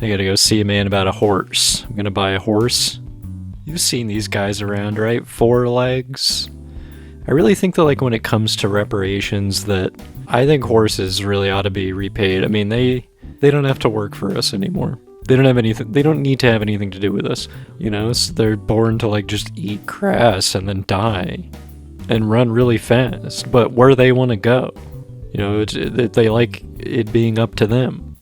I gotta go see a man about a horse. I'm gonna buy a horse. You've seen these guys around, right? Four legs. I really think that, like, when it comes to reparations, that I think horses really ought to be repaid. I mean, they don't have to work for us anymore. They don't have anything. They don't need to have anything to do with us. You know, so they're born to, like, just eat grass and then die and run really fast. But where they want to go, you know, they like it being up to them.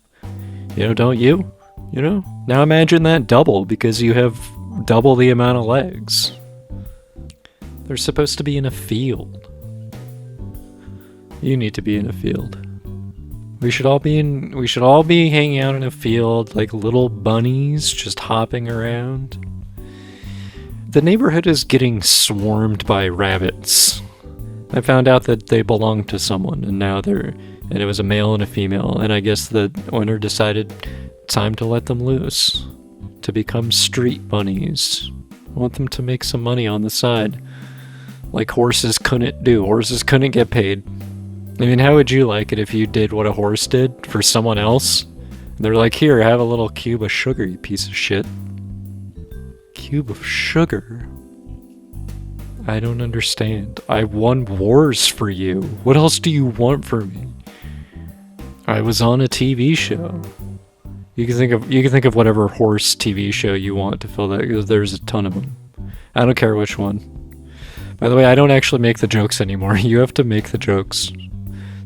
You know, don't you? You know? Now imagine that double, because you have double the amount of legs. They're supposed to be in a field. You need to be in a field. We should all be hanging out in a field like little bunnies, just hopping around. The neighborhood is getting swarmed by rabbits. I found out that they belong to someone, and it was a male and a female, and I guess the owner decided time to let them loose, to become street bunnies. I want them to make some money on the side, like horses couldn't do. Horses couldn't get paid. I mean, how would you like it if you did what a horse did for someone else? And they're like, here, have a little cube of sugar, you piece of shit. Cube of sugar? I don't understand. I won wars for you. What else do you want from me? I was on a TV show. You can think of whatever horse TV show you want to fill that, because there's a ton of them. I don't care which one. By the way, I don't actually make the jokes anymore. You have to make the jokes.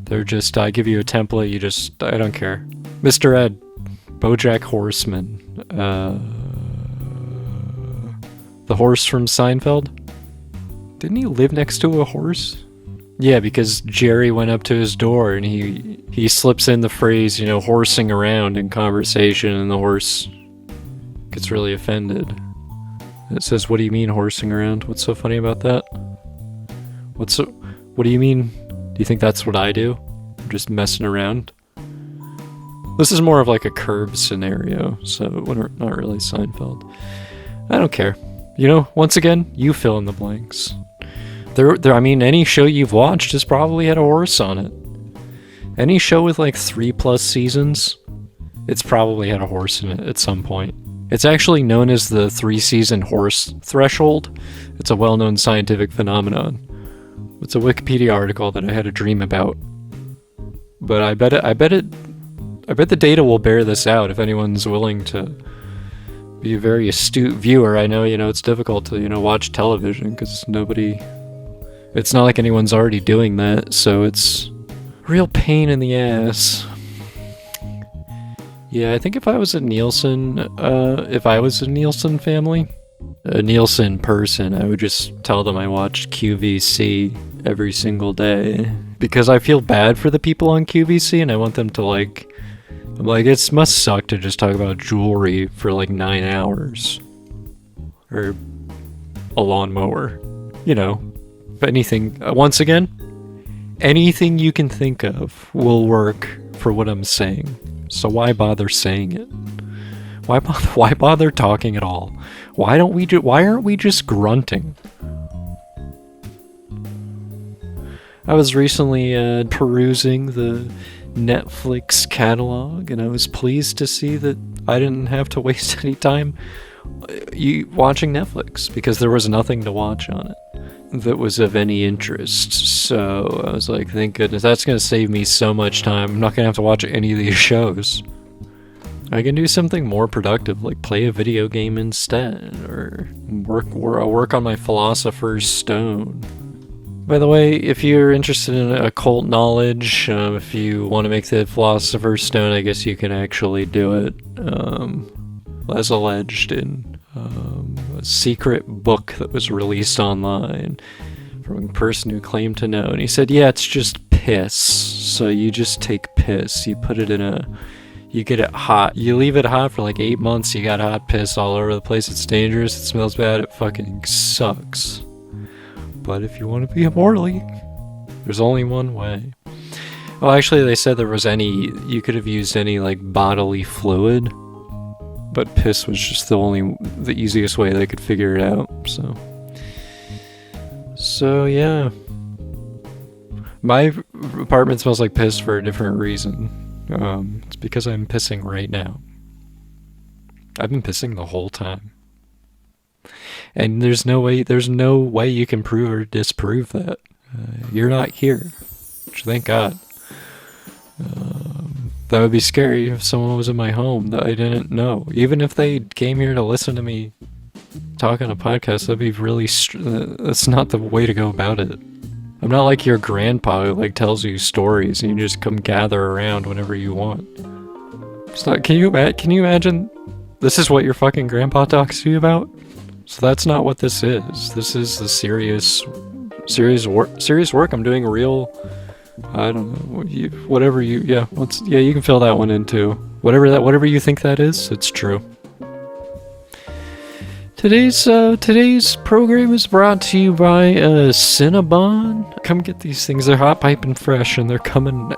They're just, I give you a template, I don't care. Mr. Ed, BoJack Horseman, the horse from Seinfeld? Didn't he live next to a horse? Yeah, because Jerry went up to his door and he slips in the phrase, you know, horsing around in conversation, and the horse gets really offended. It says, what do you mean horsing around? What's so funny about that? What do you mean? Do you think that's what I do? I'm just messing around? This is more of like a Curb scenario, so not really Seinfeld. I don't care. You know, once again, you fill in the blanks. I mean, any show you've watched has probably had a horse on it. Any show with like 3+ seasons, it's probably had a horse in it at some point. It's actually known as the 3-season horse threshold. It's a well-known scientific phenomenon. It's a Wikipedia article that I had a dream about. But I bet the data will bear this out if anyone's willing to be a very astute viewer. I know, it's difficult to, watch television because it's not like anyone's already doing that, so it's a real pain in the ass. Yeah, I think if I was a Nielsen family, a Nielsen person, I would just tell them I watched QVC every single day. Because I feel bad for the people on QVC, and I want them to I'm like, it must suck to just talk about jewelry for 9 hours. Or a lawnmower. Anything, once again, anything you can think of will work for what I'm saying. So why bother saying it? Why bother talking at all? Why aren't we just grunting? I was recently perusing the Netflix catalog, and I was pleased to see that I didn't have to waste any time watching Netflix, because there was nothing to watch on it that was of any interest. So I was like, thank goodness, that's going to save me so much time. I'm not going to have to watch any of these shows. I can do something more productive, like play a video game instead, or work on my Philosopher's Stone. By the way, if you're interested in occult knowledge, if you want to make the Philosopher's Stone, I guess you can actually do it, as alleged in a secret book that was released online from a person who claimed to know. And he said, yeah, it's just piss. So you just take piss, you put it you get it hot, you leave it hot for 8 months, you got hot piss all over the place, it's dangerous, it smells bad, it fucking sucks. But if you want to be immortal, there's only one way. Well, actually, they said you could have used any bodily fluid, but piss was just the easiest way they could figure it out. So yeah, my apartment smells like piss for a different reason. It's because I'm pissing right now. I've been pissing the whole time. And there's no way you can prove or disprove that. You're not here. Which, thank God. That would be scary if someone was in my home that I didn't know. Even if they came here to listen to me talk on a podcast, that'd be really... that's not the way to go about it. I'm not like your grandpa who like tells you stories and you just come gather around whenever you want. It's not, can you imagine? This is what your fucking grandpa talks to you about? So that's not what this is. This is the serious work. I'm doing real... I don't know. You can fill that one in too. Whatever you think that is, it's true. Today's program is brought to you by Cinnabon. Come get these things. They're hot piping fresh, and they're coming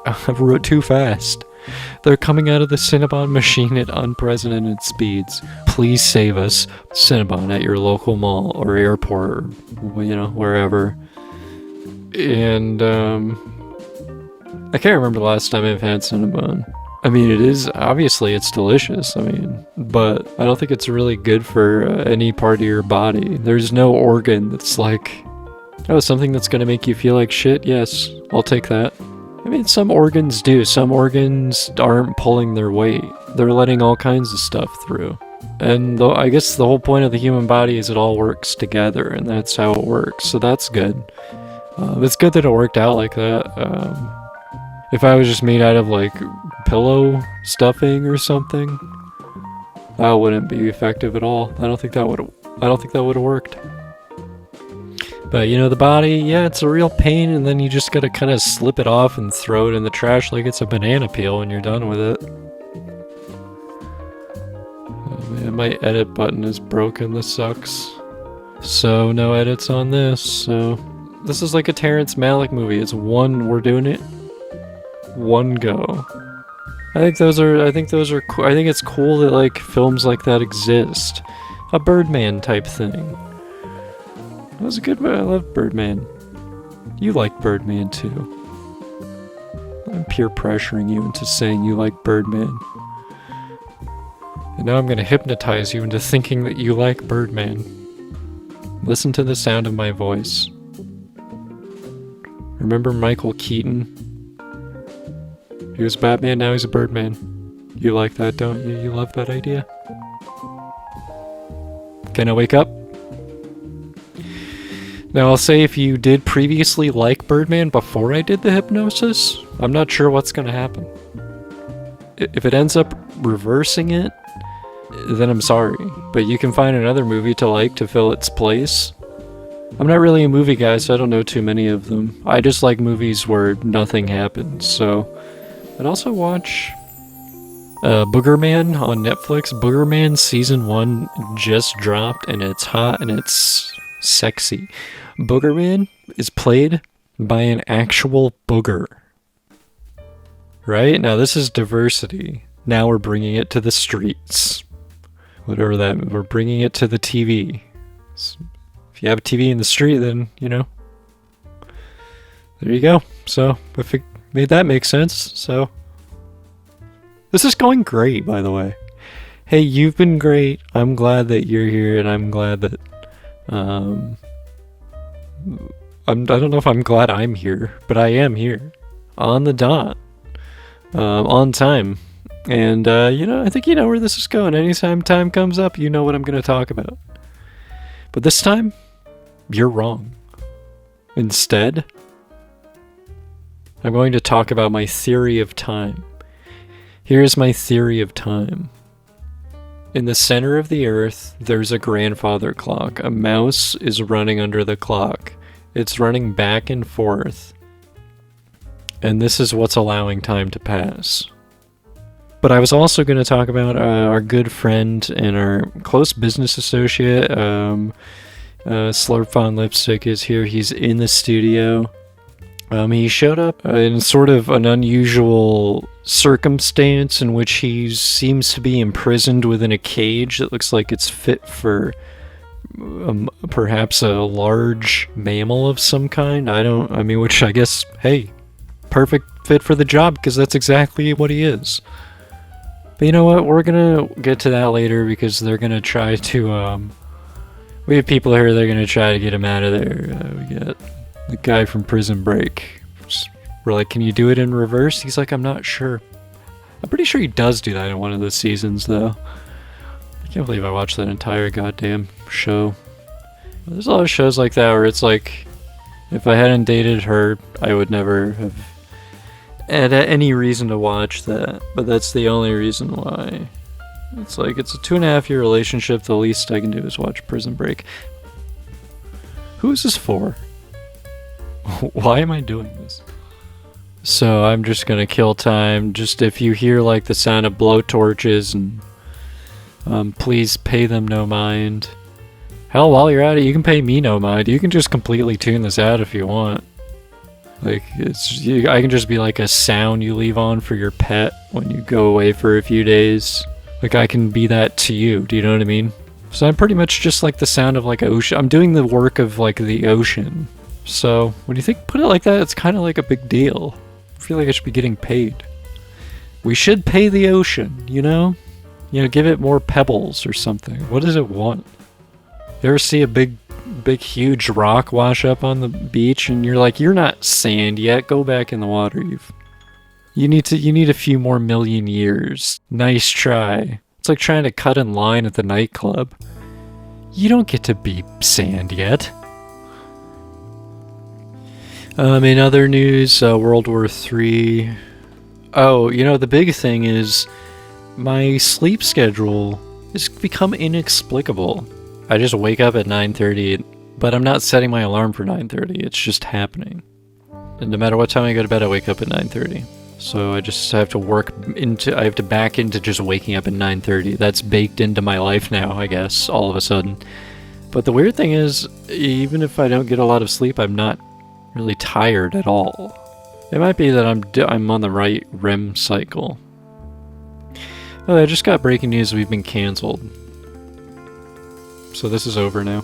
too fast. They're coming out of the Cinnabon machine at unprecedented speeds. Please save us. Cinnabon at your local mall or airport, or, wherever. And I can't remember the last time I've had Cinnabon. I mean, it's delicious, but I don't think it's really good for any part of your body. There's no organ that's like, something that's gonna make you feel like shit. Yes, I'll take that. I mean, some organs do. Some organs aren't pulling their weight. They're letting all kinds of stuff through. And I guess the whole point of the human body is it all works together, and that's how it works. So that's good. It's good that it worked out like that. If I was just made out of like pillow stuffing or something, that wouldn't be effective at all. I don't think that would have worked. But the body, it's a real pain, and then you just gotta kind of slip it off and throw it in the trash like it's a banana peel when you're done with it. Oh man, my edit button is broken. This sucks. So no edits on this. So this is like a Terrence Malick movie. We're doing it one go. I think those are cool. I think it's cool that like films like that exist. A Birdman type thing. That was a good one. I love Birdman. You like Birdman too. I'm peer pressuring you into saying you like Birdman. And now I'm gonna hypnotize you into thinking that you like Birdman. Listen to the sound of my voice. Remember Michael Keaton? He was Batman, now he's a Birdman. You like that, don't you? You love that idea? Can I wake up? Now I'll say if you did previously like Birdman before I did the hypnosis, I'm not sure what's gonna happen. If it ends up reversing it, then I'm sorry. But you can find another movie to like to fill its place. I'm not really a movie guy, so I don't know too many of them. I just like movies where nothing happens, so... I'd also watch Boogerman on Netflix. Boogerman Season 1 just dropped, and it's hot and it's sexy. Boogerman is played by an actual booger. Right? Now this is diversity. Now we're bringing it to the streets. Whatever that means. We're bringing it to the TV. So if you have a TV in the street, then, there you go. So, if it made that make sense, so... This is going great, by the way. Hey, you've been great. I'm glad that you're here, and I'm glad that... I don't know if I'm glad I'm here, but I am here. On the dot. On time. And, I think you know where this is going. Anytime time comes up, you know what I'm going to talk about. But this time, you're wrong. Instead... I'm going to talk about my theory of time. Here's my theory of time. In the center of the earth, there's a grandfather clock. A mouse is running under the clock. It's running back and forth. And this is what's allowing time to pass. But I was also going to talk about our good friend and our close business associate. Slurp on Lipstick is here. He's in the studio. He showed up in sort of an unusual circumstance in which he seems to be imprisoned within a cage that looks like it's fit for perhaps a large mammal of some kind. Which I guess, hey, perfect fit for the job because that's exactly what he is. But you know what? We're gonna get to that later because they're gonna try to, we have people here, they're gonna try to get him out of there. We got the guy from Prison Break. We're like, can you do it in reverse? He's like, I'm not sure. I'm pretty sure he does do that in one of the seasons, though. I can't believe I watched that entire goddamn show. There's a lot of shows like that where it's like, if I hadn't dated her, I would never have had any reason to watch that. But that's the only reason why. It's like, it's a 2.5-year relationship. The least I can do is watch Prison Break. Who is this for? Why am I doing this? So I'm just gonna kill time. Just if you hear like the sound of blowtorches, and please pay them no mind. Hell, while you're at it, you can pay me no mind. You can just completely tune this out if you want. Like, I can just be like a sound you leave on for your pet when you go away for a few days. Like, I can be that to you. Do you know what I mean? So I'm pretty much just like the sound of like ocean. I'm doing the work of like the ocean. So when you put it like that, it's kind of like a big deal. I feel like I should be getting paid. We should pay the ocean, you know? You know, give it more pebbles or something. What does it want? You ever see a big, huge rock wash up on the beach and you're like, you're not sand yet, go back in the water. You need a few more million years. Nice try. It's like trying to cut in line at the nightclub. You don't get to be sand yet. In other news, World War III. Oh, you know, the big thing is my sleep schedule has become inexplicable. I just wake up at 9:30, but I'm not setting my alarm for 9:30. It's just happening. And no matter what time I go to bed, I wake up at 9:30. So I just have to I have to back into just waking up at 9:30. That's baked into my life now, I guess, all of a sudden. But the weird thing is, even if I don't get a lot of sleep, I'm not really tired at all. It might be that I'm on the right REM cycle. Oh, I just got breaking news. We've been canceled. So this is over now.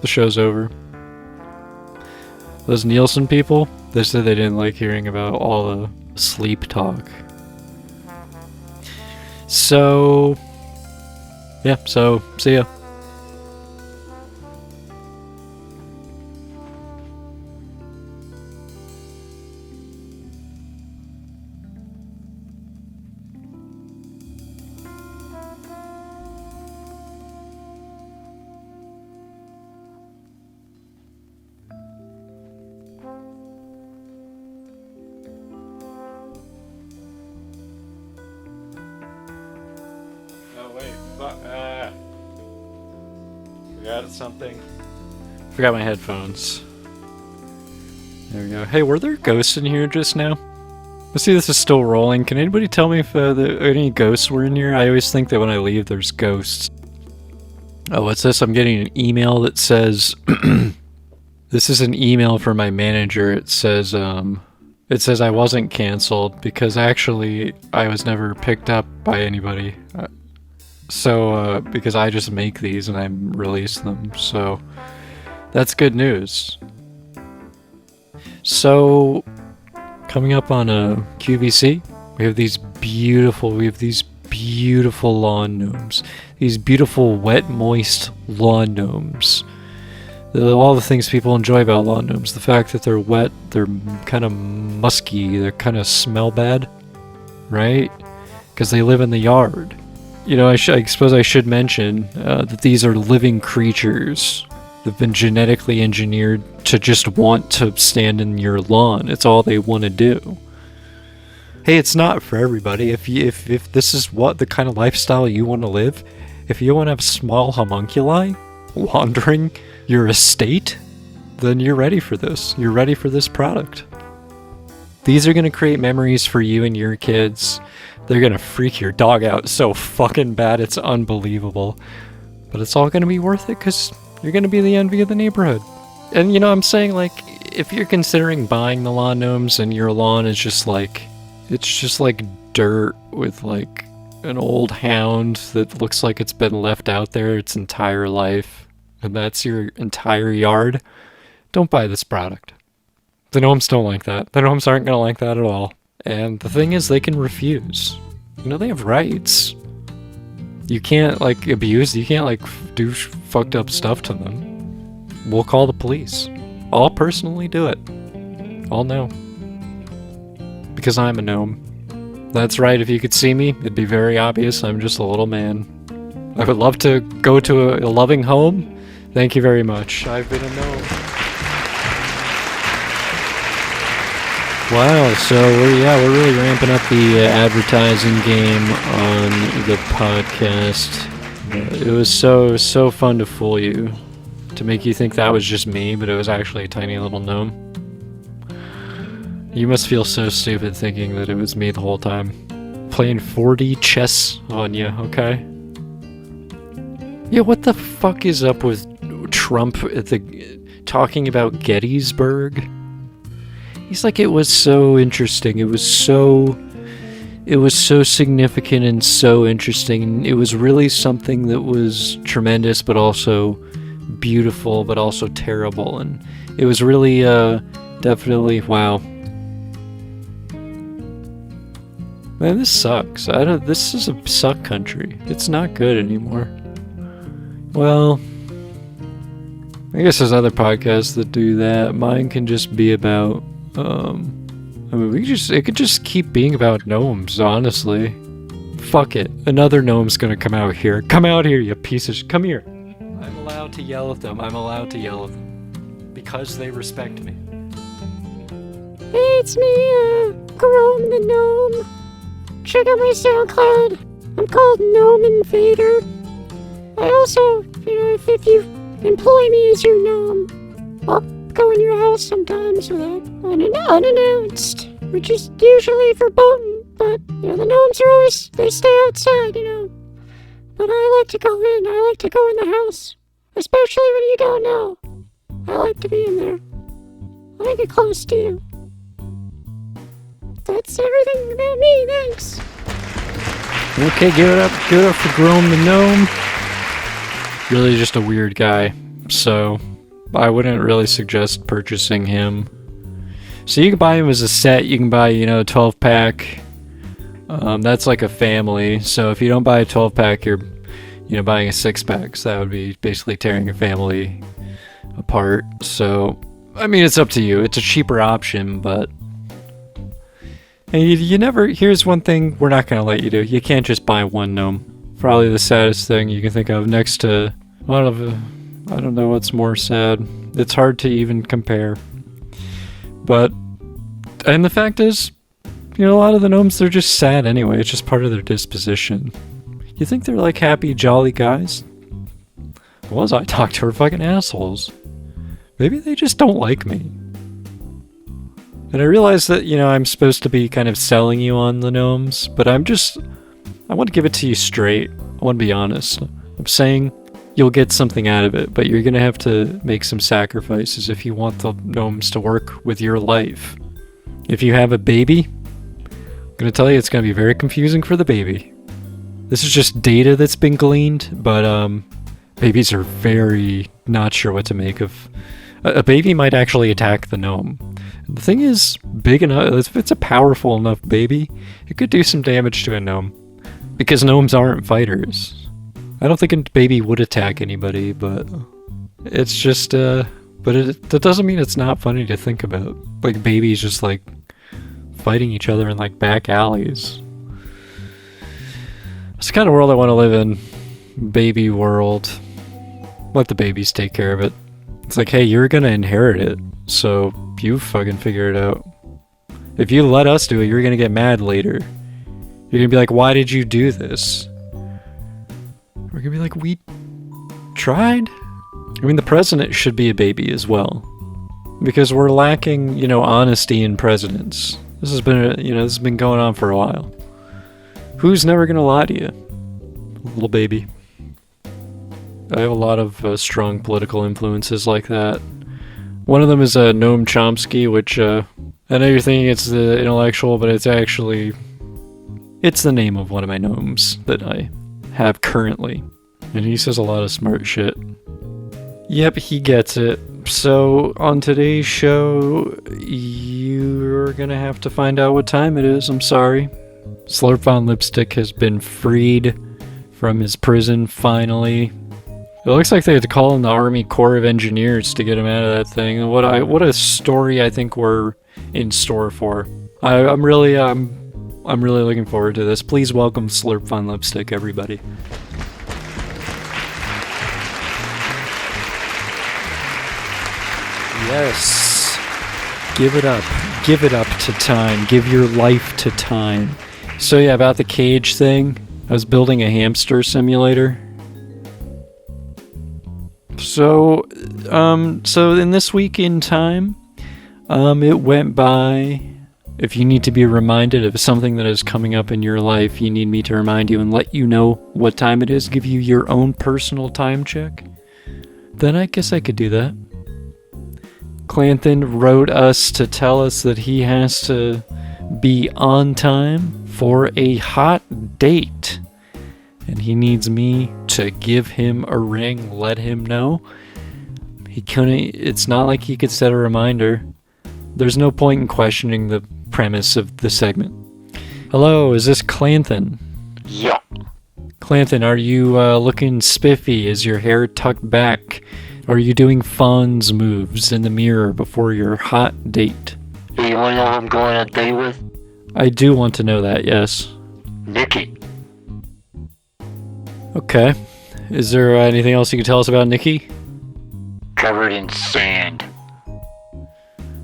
The show's over. Those Nielsen people, they said they didn't like hearing about all the sleep talk. So, yeah, so see ya. Forgot something. Forgot my headphones. There we go. Hey, were there ghosts in here just now? Let's see, this is still rolling. Can anybody tell me if any ghosts were in here? I always think that when I leave, there's ghosts. Oh, what's this? I'm getting an email that says... This is an email from my manager. It says I wasn't canceled because actually I was never picked up by anybody. Because I just make these and I release them, so that's good news. So, coming up on a QVC, we have these beautiful lawn gnomes. These beautiful wet, moist lawn gnomes. All the things people enjoy about lawn gnomes. The fact that they're wet, they're kind of musky, they kind of smell bad, right? Because they live in the yard. You know, I suppose I should mention that these are living creatures. They've been genetically engineered to just want to stand in your lawn. It's all they want to do. Hey, it's not for everybody. If this is what the kind of lifestyle you want to live, if you want to have small homunculi wandering your estate, then you're ready for this. You're ready for this product. These are going to create memories for you and your kids. They're gonna freak your dog out so fucking bad, it's unbelievable. But it's all gonna be worth it because you're gonna be the envy of the neighborhood. And you know, I'm saying, like, if you're considering buying the lawn gnomes and your lawn is just like, it's just like dirt with like an old hound that looks like it's been left out there its entire life, and that's your entire yard, don't buy this product. The gnomes don't like that. The gnomes aren't gonna like that at all. And the thing is, they can refuse. You know, they have rights. You can't, like, abuse, you can't, like, do fucked up stuff to them. We'll call the police. I'll personally do it. I'll know. Because I'm a gnome. That's right, if you could see me, it'd be very obvious I'm just a little man. I would love to go to a loving home. Thank you very much. I've been a gnome. Wow, so we're really ramping up the advertising game on the podcast. It was so fun to fool you, to make you think that was just me, but it was actually a tiny little gnome. You must feel so stupid thinking that it was me the whole time. Playing 4D chess on you, okay? Yeah, what the fuck is up with Trump talking about Gettysburg? He's like, it was so interesting. It was so significant and so interesting. It was really something that was tremendous, but also beautiful, but also terrible. And it was really, definitely, wow. Man, this sucks. This is a suck country. It's not good anymore. Well, I guess there's other podcasts that do that. Mine can just be about, I mean, it could just keep being about gnomes, honestly. Fuck it. Another gnome's gonna come out here. Come out here, you piece of come here. I'm allowed to yell at them. I'm allowed to yell at them. Because they respect me. Hey, it's me, Grom the Gnome. Check out my SoundCloud. I'm called Gnome Invader. I also, if you employ me as your gnome, I'll go in your house sometimes unannounced, which is usually verboten, but, the gnomes are always, they stay outside, But I like to go in, I like to go in the house, especially when you don't know. I like to be in there. I like it close to you. That's everything about me, thanks. Okay, give it up for Grom the Gnome. Really just a weird guy, so I wouldn't really suggest purchasing him. So you can buy him as a set, you can buy, a 12-pack. That's like a family, so if you don't buy a 12-pack, you're, buying a 6-pack, so that would be basically tearing a family apart. So, I mean, it's up to you. It's a cheaper option, but and you never, here's one thing we're not going to let you do. You can't just buy one gnome. Probably the saddest thing you can think of next to, I don't know what's more sad. It's hard to even compare. But, and the fact is, a lot of the gnomes, they're just sad anyway. It's just part of their disposition. You think they're like happy, jolly guys? The ones I talk to are fucking assholes. Maybe they just don't like me. And I realize that, I'm supposed to be kind of selling you on the gnomes, but I want to give it to you straight. I want to be honest. I'm saying you'll get something out of it, but you're going to have to make some sacrifices if you want the gnomes to work with your life. If you have a baby, I'm going to tell you it's going to be very confusing for the baby. This is just data that's been gleaned, but babies are very not sure what to make of. A baby might actually attack the gnome. The thing is, big enough, if it's a powerful enough baby, it could do some damage to a gnome. Because gnomes aren't fighters. I don't think a baby would attack anybody, but it's just, but that doesn't mean it's not funny to think about. Like, babies just, like, fighting each other in, like, back alleys. It's the kind of world I want to live in. Baby world. Let the babies take care of it. It's like, hey, you're gonna inherit it, so you fucking figure it out. If you let us do it, you're gonna get mad later. You're gonna be like, why did you do this? We're gonna be like, we tried? I mean, the president should be a baby as well. Because we're lacking, honesty in presidents. This has been, this has been going on for a while. Who's never gonna lie to you? Little baby. I have a lot of strong political influences like that. One of them is Noam Chomsky, which I know you're thinking it's the intellectual, but it's actually, it's the name of one of my gnomes that I have currently. And he says a lot of smart shit. Yep, he gets it. So on today's show, you're gonna have to find out what time it is. I'm sorry. Slurp Von Lipstick has been freed from his prison finally. It looks like they had to call in the Army Corps of Engineers to get him out of that thing. What a story I think we're in store for. I'm really looking forward to this. Please welcome Slurp Von Lipstick, everybody. Yes. Give it up. Give it up to time. Give your life to time. So yeah, about the cage thing. I was building a hamster simulator. So in this week in time, it went by. If you need to be reminded of something that is coming up in your life, you need me to remind you and let you know what time it is, give you your own personal time check, then I guess I could do that. Clanthan wrote us to tell us that he has to be on time for a hot date. And he needs me to give him a ring, let him know. It's not like he could set a reminder. There's no point in questioning the premise of the segment. Hello, is this Clanthan? Yeah. Clanthan, are you looking spiffy? Is your hair tucked back? Are you doing Fonz moves in the mirror before your hot date? Do you want to know who I'm going on a date with? I do want to know that, yes. Nikki. Okay. Is there anything else you can tell us about Nikki? Covered in sand.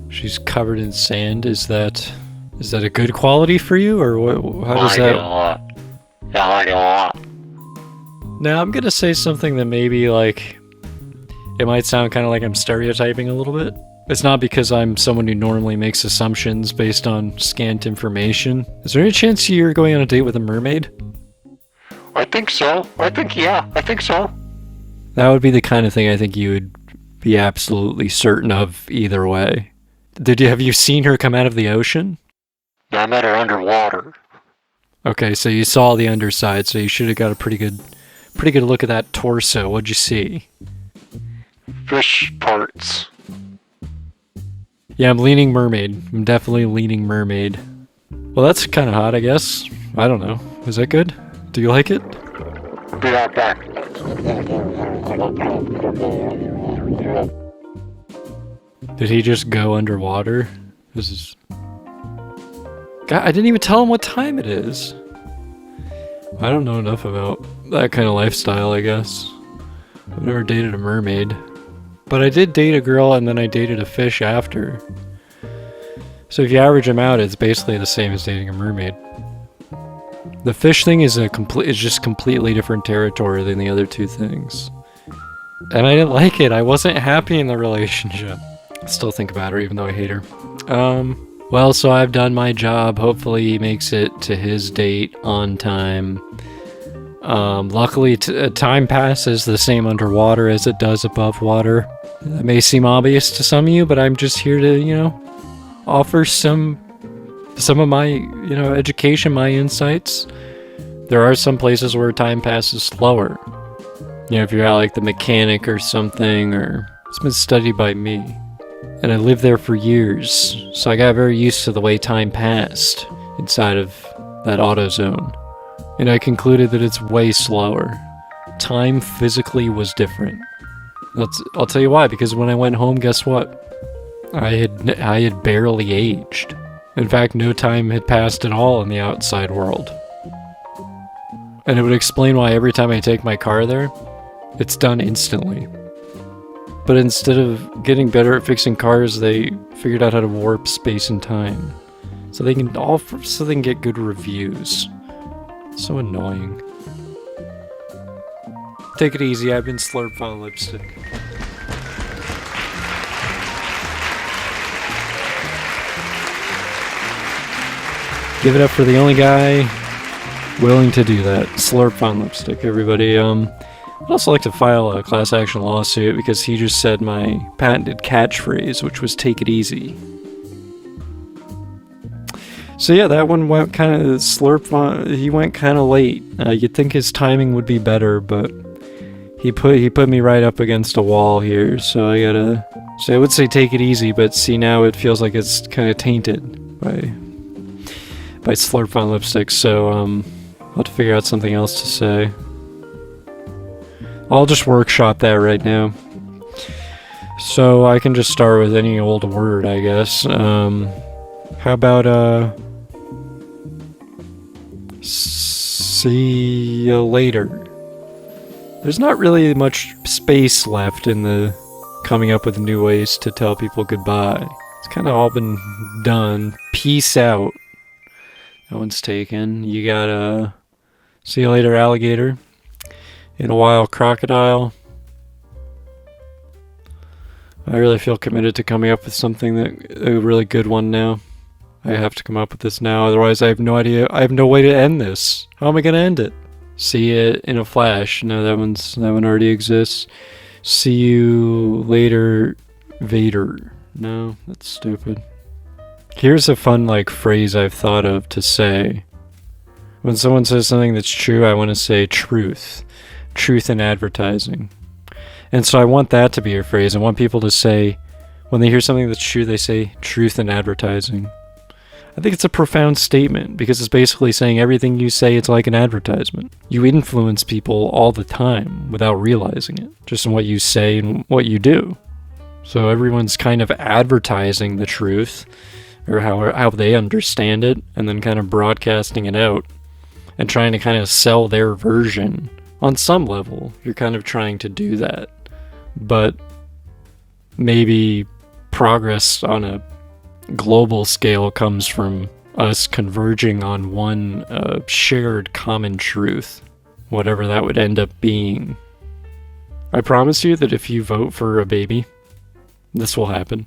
She's covered in sand. Is that a good quality for you, or what? How does that? I like it a lot. Now I'm gonna say something that maybe it might sound kind of like I'm stereotyping a little bit. It's not because I'm someone who normally makes assumptions based on scant information. Is there any chance you're going on a date with a mermaid? I think so. I think so. That would be the kind of thing I think you would be absolutely certain of either way. Have you seen her come out of the ocean? Yeah, I met her underwater. Okay, so you saw the underside, so you should have got a pretty good look at that torso. What'd you see? Fish parts. Yeah, I'm leaning mermaid. I'm definitely leaning mermaid. Well, that's kind of hot, I guess. I don't know. Is that good? Do you like it? Be right back. Did he just go underwater? This is... God, I didn't even tell him what time it is. I don't know enough about that kind of lifestyle, I guess. I've never dated a mermaid. But I did date a girl and then I dated a fish after. So if you average them out, it's basically the same as dating a mermaid. The fish thing is just completely different territory than the other two things. And I didn't like it. I wasn't happy in the relationship. I still think about her even though I hate her. Well, so I've done my job. Hopefully he makes it to his date on time. Luckily, time passes the same underwater as it does above water. That may seem obvious to some of you, but I'm just here to, offer some of my, education, my insights. There are some places where time passes slower. If you're at the mechanic or something, or it's been studied by me. And I lived there for years, so I got very used to the way time passed inside of that AutoZone. And I concluded that it's way slower. Time physically was different. I'll tell you why, because when I went home, guess what? I had barely aged. In fact, no time had passed at all in the outside world. And it would explain why every time I take my car there, it's done instantly. But instead of getting better at fixing cars, they figured out how to warp space and time. So they can get good reviews. So annoying. Take it easy, I've been Slurp Von Lipstick. Give it up for the only guy willing to do that. Slurp Von Lipstick, everybody. I'd also like to file a class action lawsuit because he just said my patented catchphrase, which was "take it easy." So yeah, that one went kind of he went kind of late. You'd think his timing would be better, but he put me right up against a wall here, so I gotta. So I would say take it easy, but see now it feels like it's kind of tainted by Slurp on lipstick. So I'll have to figure out something else to say. I'll just workshop that right now. So I can just start with any old word, I guess. How about see you later? There's not really much space left in the coming up with new ways to tell people goodbye. It's kind of all been done. Peace out. That one's taken. You got see you later, alligator. In a while, crocodile. I really feel committed to coming up with something a really good one now. I have to come up with this now, otherwise I have no idea. I have no way to end this. How am I gonna end it? See it in a flash. No, that one already exists. See you later, Vader. No, that's stupid. Here's a fun phrase I've thought of to say. When someone says something that's true, I want to say truth. Truth in advertising. And so I want that to be your phrase. I want people to say, when they hear something that's true, they say truth in advertising. I think it's a profound statement because it's basically saying everything you say, it's like an advertisement. You influence people all the time without realizing it, just in what you say and what you do. So everyone's kind of advertising the truth, or how they understand it, and then kind of broadcasting it out and trying to kind of sell their version. On some level, you're kind of trying to do that. But maybe progress on a global scale comes from us converging on one shared common truth, whatever that would end up being. I promise you that if you vote for a baby, this will happen.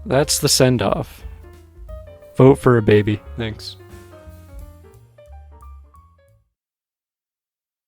That's the send-off. Vote for a baby. Thanks.